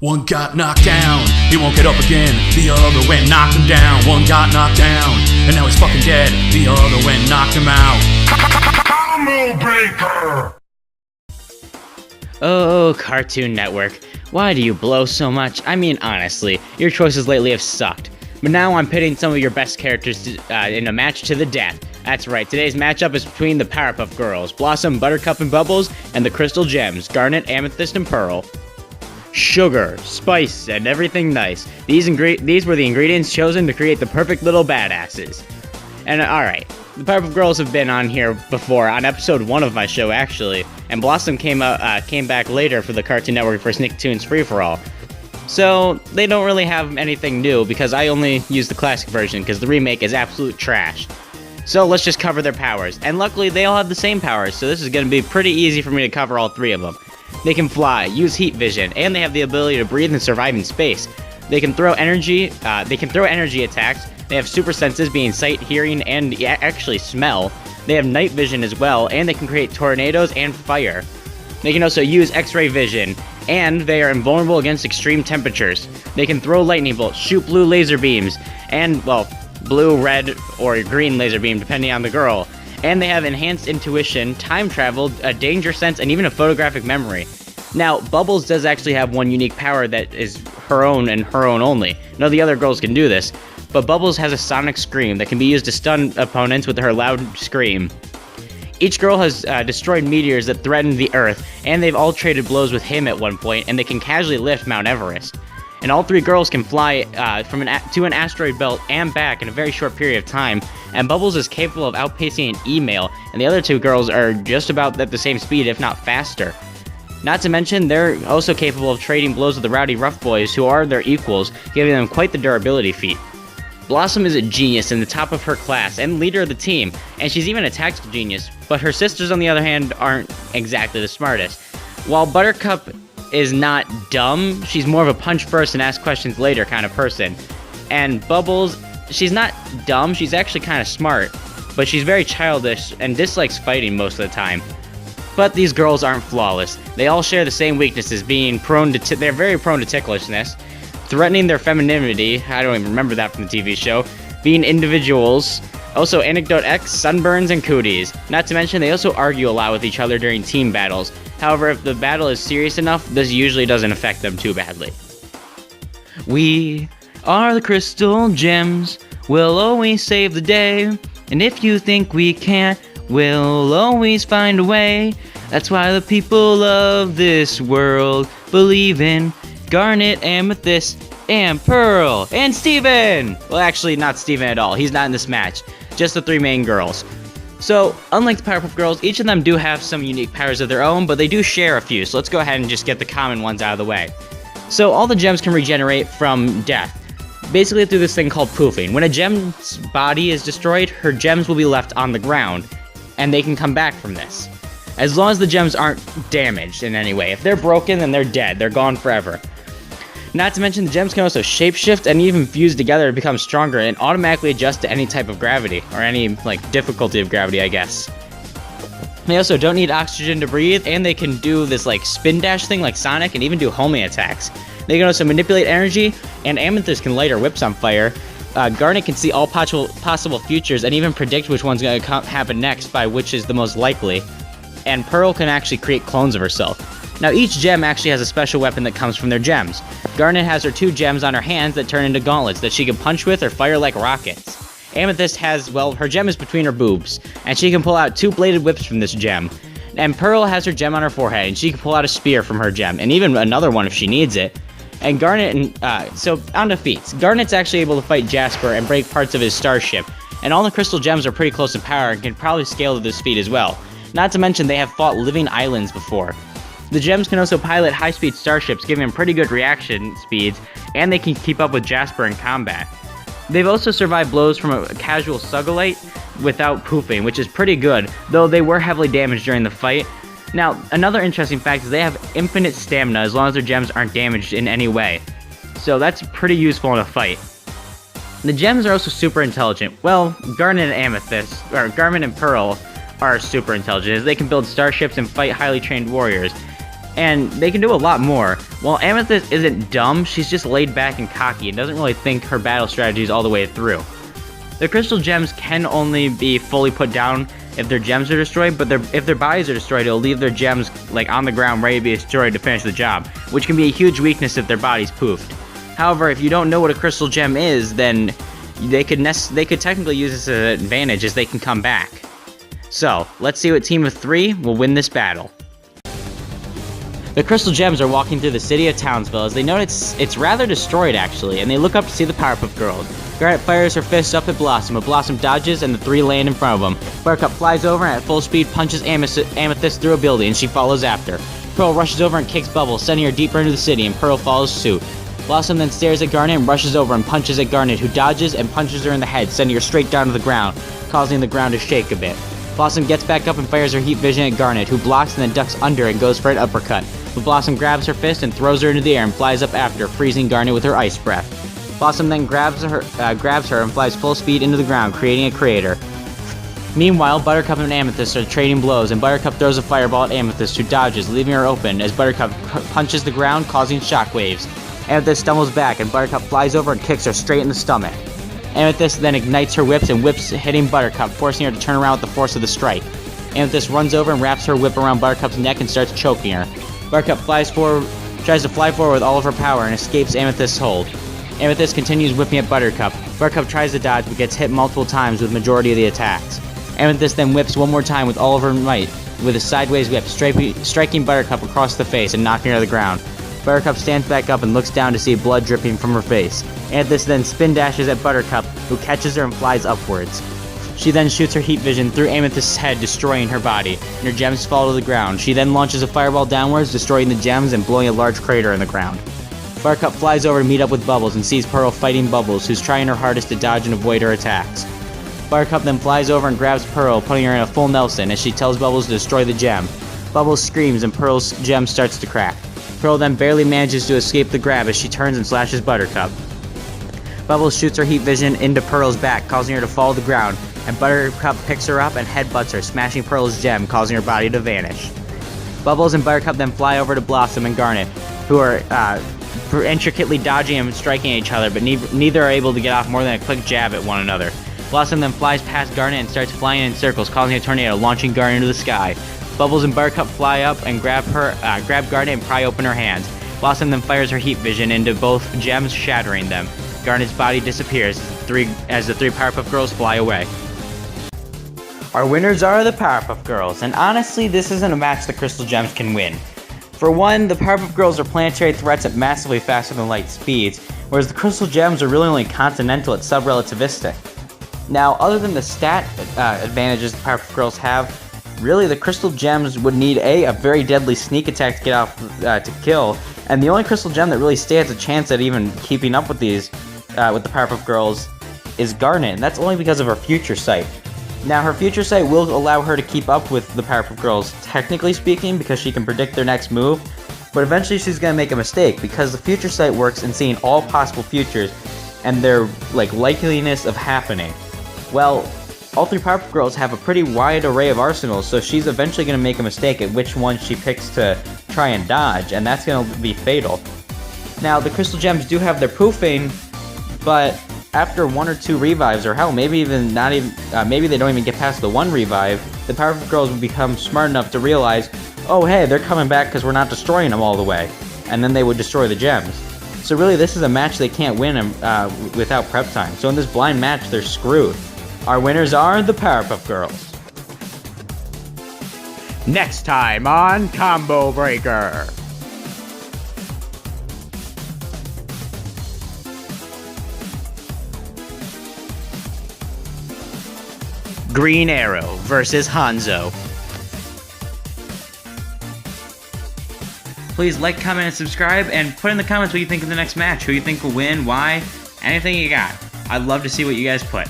One got knocked down, he won't get up again. The other went knocked him down. One got knocked down, and now he's fucking dead. The other went knocked him out. Combo Breaker! Oh, Cartoon Network, why do you blow so much? I mean, honestly, your choices lately have sucked. But now I'm pitting some of your best characters in a match to the death. That's right, today's matchup is between the Powerpuff Girls, Blossom, Buttercup, and Bubbles, and the Crystal Gems, Garnet, Amethyst, and Pearl. Sugar, spice, and everything nice. These were the ingredients chosen to create the perfect little badasses. And alright, the Powerpuff Girls have been on here before, on episode 1 of my show actually, and Blossom came back later for the Cartoon Network for Nicktoons Free-for-All. So, they don't really have anything new, because I only use the classic version, because the remake is absolute trash. So let's just cover their powers, and luckily they all have the same powers, so this is going to be pretty easy for me to cover all 3 of them. They can fly, use heat vision, and they have the ability to breathe and survive in space. They can throw energy attacks. They have super senses being sight, hearing, and actually smell. They have night vision as well, and they can create tornadoes and fire. They can also use X-ray vision, and they are invulnerable against extreme temperatures. They can throw lightning bolts, shoot blue laser beams, and, well, blue, red, or green laser beam, depending on the girl. And they have enhanced intuition, time travel, a danger sense, and even a photographic memory. Now, Bubbles does actually have one unique power that is her own and her own only. None of the other girls can do this, but Bubbles has a sonic scream that can be used to stun opponents with her loud scream. Each girl has destroyed meteors that threaten the Earth, and they've all traded blows with him at one point, and they can casually lift Mount Everest. And all 3 girls can fly to an asteroid belt and back in a very short period of time, and Bubbles is capable of outpacing an email, and the other 2 girls are just about at the same speed, if not faster. Not to mention, they're also capable of trading blows with the rowdy rough boys, who are their equals, giving them quite the durability feat. Blossom is a genius in the top of her class, and leader of the team, and she's even a tactical genius, but her sisters on the other hand aren't exactly the smartest. While Buttercup is not dumb, she's more of a punch first and ask questions later kind of person. And Bubbles, she's not dumb, she's actually kind of smart, but she's very childish and dislikes fighting most of the time. But these girls aren't flawless. They all share the same weaknesses, being they're very prone to ticklishness, threatening their femininity, I don't even remember that from the TV show, being individuals, also Anecdote X, sunburns, and cooties. Not to mention, they also argue a lot with each other during team battles. However, if the battle is serious enough, this usually doesn't affect them too badly. We are the Crystal Gems, we'll always save the day, and if you think we can't, we'll always find a way. That's why the people of this world believe in Garnet, Amethyst, and Pearl, and Steven! Well, actually, not Steven at all. He's not in this match. Just the 3 main girls. So, unlike the Powerpuff Girls, each of them do have some unique powers of their own, but they do share a few, so let's go ahead and just get the common ones out of the way. So, all the gems can regenerate from death, basically through this thing called poofing. When a gem's body is destroyed, her gems will be left on the ground, and they can come back from this. As long as the gems aren't damaged in any way. If they're broken, then they're dead. They're gone forever. Not to mention, the gems can also shapeshift and even fuse together to become stronger and automatically adjust to any type of gravity, or any, difficulty of gravity, I guess. They also don't need oxygen to breathe, and they can do this, spin dash thing like Sonic, and even do homing attacks. They can also manipulate energy, and Amethyst can light her whips on fire. Garnet can see all possible futures, and even predict which one's going to happen next by which is the most likely. And Pearl can actually create clones of herself. Now, each gem actually has a special weapon that comes from their gems. Garnet has her 2 gems on her hands that turn into gauntlets that she can punch with or fire like rockets. Amethyst has, well, her gem is between her boobs, and she can pull out 2 bladed whips from this gem. And Pearl has her gem on her forehead, and she can pull out a spear from her gem, and even another one if she needs it. And Garnet, so on to feats. Garnet's actually able to fight Jasper and break parts of his starship, and all the crystal gems are pretty close in power and can probably scale to this feat as well. Not to mention, they have fought living islands before. The gems can also pilot high-speed starships, giving them pretty good reaction speeds, and they can keep up with Jasper in combat. They've also survived blows from a casual Sugilite without poofing, which is pretty good, though they were heavily damaged during the fight. Now, another interesting fact is they have infinite stamina as long as their gems aren't damaged in any way. So that's pretty useful in a fight. The gems are also super intelligent. Well, Garnet and Pearl are super intelligent, as they can build starships and fight highly trained warriors. and they can do a lot more. While Amethyst isn't dumb, she's just laid back and cocky and doesn't really think her battle strategies all the way through. The crystal gems can only be fully put down if their gems are destroyed, but if their bodies are destroyed, it'll leave their gems like on the ground ready to be destroyed to finish the job, which can be a huge weakness if their body's poofed. However, if you don't know what a crystal gem is, then they could technically use this as an advantage, as they can come back. So, let's see what team of 3 will win this battle. The crystal gems are walking through the city of Townsville as they notice it's rather destroyed actually, and they look up to see the Powerpuff Girls. Garnet fires her fist up at Blossom, but Blossom dodges and the three land in front of them. Buttercup flies over and at full speed punches Amethyst through a building and she follows after. Pearl rushes over and kicks Bubbles, sending her deeper into the city, and Pearl follows suit. Blossom then stares at Garnet and rushes over and punches at Garnet, who dodges and punches her in the head, sending her straight down to the ground, causing the ground to shake a bit. Blossom gets back up and fires her heat vision at Garnet, who blocks and then ducks under and goes for an uppercut. But Blossom grabs her fist and throws her into the air and flies up after, freezing Garnet with her ice breath. Blossom then grabs her and flies full speed into the ground, creating a crater. Meanwhile, Buttercup and Amethyst are trading blows, and Buttercup throws a fireball at Amethyst, who dodges, leaving her open as Buttercup punches the ground, causing shockwaves. Amethyst stumbles back, and Buttercup flies over and kicks her straight in the stomach. Amethyst then ignites her whips and whips hitting Buttercup, forcing her to turn around with the force of the strike. Amethyst runs over and wraps her whip around Buttercup's neck and starts choking her. Buttercup tries to fly forward with all of her power and escapes Amethyst's hold. Amethyst continues whipping at Buttercup. Buttercup tries to dodge but gets hit multiple times with the majority of the attacks. Amethyst then whips one more time with all of her might with a sideways whip, striking Buttercup across the face and knocking her to the ground. Buttercup stands back up and looks down to see blood dripping from her face. Amethyst then spin dashes at Buttercup, who catches her and flies upwards. She then shoots her heat vision through Amethyst's head, destroying her body, and her gems fall to the ground. She then launches a fireball downwards, destroying the gems and blowing a large crater in the ground. Buttercup flies over to meet up with Bubbles and sees Pearl fighting Bubbles, who's trying her hardest to dodge and avoid her attacks. Buttercup then flies over and grabs Pearl, putting her in a full Nelson as she tells Bubbles to destroy the gem. Bubbles screams and Pearl's gem starts to crack. Pearl then barely manages to escape the grab as she turns and slashes Buttercup. Bubbles shoots her heat vision into Pearl's back, causing her to fall to the ground, and Buttercup picks her up and headbutts her, smashing Pearl's gem, causing her body to vanish. Bubbles and Buttercup then fly over to Blossom and Garnet, who are intricately dodging and striking at each other, but neither are able to get off more than a quick jab at one another. Blossom then flies past Garnet and starts flying in circles, causing a tornado, launching Garnet into the sky. Bubbles and Buttercup fly up and grab Garnet and pry open her hands. Blossom then fires her heat vision into both gems, shattering them. Garnet's body disappears as the three Powerpuff Girls fly away. Our winners are the Powerpuff Girls, and honestly, this isn't a match the Crystal Gems can win. For one, the Powerpuff Girls are planetary threats at massively faster than light speeds, whereas the Crystal Gems are really only continental at sub-relativistic. Now, other than the stat advantages the Powerpuff Girls have, really the Crystal Gems would need a very deadly sneak attack to get off to kill, and the only Crystal Gem that really stands a chance at even keeping up with these with the Powerpuff Girls is Garnet, and that's only because of her Future Sight. Now, her Future Sight will allow her to keep up with the Powerpuff Girls, technically speaking, because she can predict their next move, but eventually she's going to make a mistake, because the Future Sight works in seeing all possible futures and their likeliness of happening. Well, all three Powerpuff Girls have a pretty wide array of arsenals, so she's eventually going to make a mistake at which one she picks to try and dodge, and that's going to be fatal. Now, the Crystal Gems do have their poofing, but after one or two revives, or hell, maybe they don't even get past the one revive, the Powerpuff Girls will become smart enough to realize, oh hey, they're coming back because we're not destroying them all the way, and then they would destroy the gems. So really, this is a match they can't win without prep time. So in this blind match, they're screwed. Our winners are the Powerpuff Girls. Next time on Combo Breaker. Green Arrow versus Hanzo. Please like, comment, and subscribe, and put in the comments what you think of the next match, who you think will win, why, anything you got. I'd love to see what you guys put.